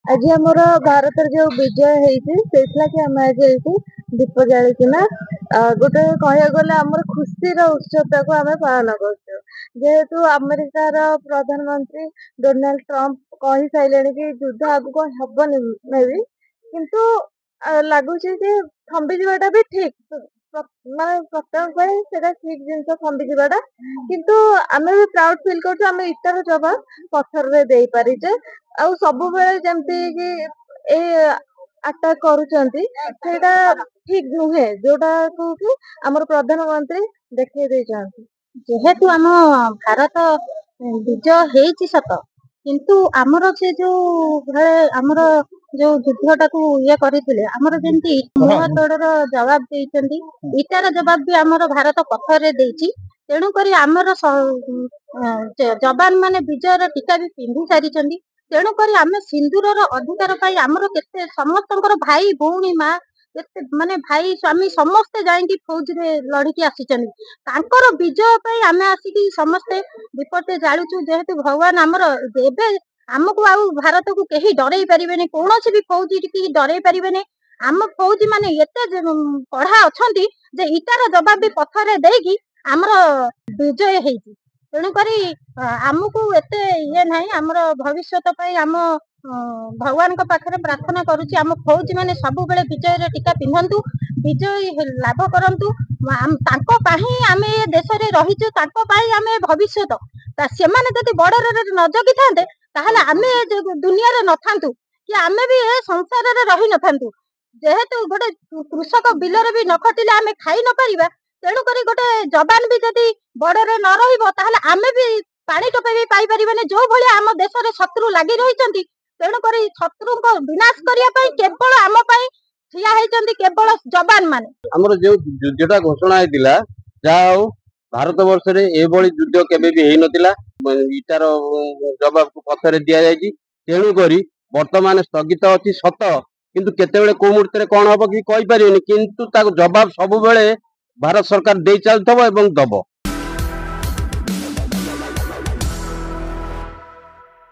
आज आमर भारत जो विजय होती आम आज दीप जाना गोटे कह गले आम खुशी उत्सव को आम पालन करेतु अमेरिकार प्रधानमंत्री डोनाल्ड ट्रंप कही सारे कि युद्ध आगक हेनी मे भी किंतु लगुच थंबी जावाटा भी ठीक माने प्रत्येक ठीक जिन थंबी जावाटा किंतु आम भी प्राउड फिल कर इटार जवाब पत्थर रे दे पारिचे आउ सब बेले जमती कि ए अटैक करूचंती सेटा ठीक नुहे जोटा को कि हमर प्रधानमंत्री देखै देछंती जेहेतु आम भारत विजय हेची सत किंतु आमर से जो भले आमर जो युद्धटा को ये करथिले आमर जेंती मुह तोड़र जवाब देइचंती इटार जवाब भी आमर भारत पत्थर रे देइची तेणु करी आमर जवान माने विजयर टीका भी पिंधि सारिचंती तेणु करी आमे सिंदूरर अधिकार पाई आमर केते समस्तंकर भाई भौणी माँ केते माने भाई स्वामी समस्ते जाइंकी फौज रे लड़की आसीचंती तांकर विजय पाई आमे आसिकी समस्ते दीपटे जालुचु जेहेतु भगवान आमर एबे आमको आउ भारत को कहीं डरई पारिबेनी कोनोसी भी फौजी की डरई पारिबेनी आम फौजी माने एते पढ़ा अछंती जे इटार जवाब भी पत्थर देकी आमर विजय हेची तेणु करी आमको एते ये नहीं आमर भविष्यत पाई आम भगवान को पाखरे प्रार्थना करूची आम फौजी माने सब बेले विजय रे टीका पिंधंतु विजय लाभ करंतु तांको पाही आमे देश रे रहिचु तांको पाही आमे भविष्यत सेमाने जदि बॉर्डर रे न जगी थांते ताहले आमे दुनिया रे नथांतु कि आमे भी ए संसार रे रहि नथांतु जेहेतु गोटे कृषक बिल रे भी न खटिले आमे खाई न परिबा तेणु करी गोटे जवान भी जदि बॉर्डर रे न रहिबो ताहले आमे भी पानी टोपे भी पाई परिबने जो भली आम देश रे शत्रु लागि रहिचंती तेणु करी शत्रु को विनाश करिया पई केवल आम पई ठिया हेचंती केवल जवान माने हमर जो युद्धटा घोषणा हेतिला जाओ भारत वर्ष रे ए बळी युद्ध केबे भी हेई नतिला इटार जवाब को पत्थर दिया जायछि तेणु करी वर्तमान स्थगित अछि सत किंतु केतेबेले को मुहूर्त रे कोन हबो कि कहि परिबेनी किंतु ताको जवाब सब बेले भारत सरकार दे चलथबो एवं दबो।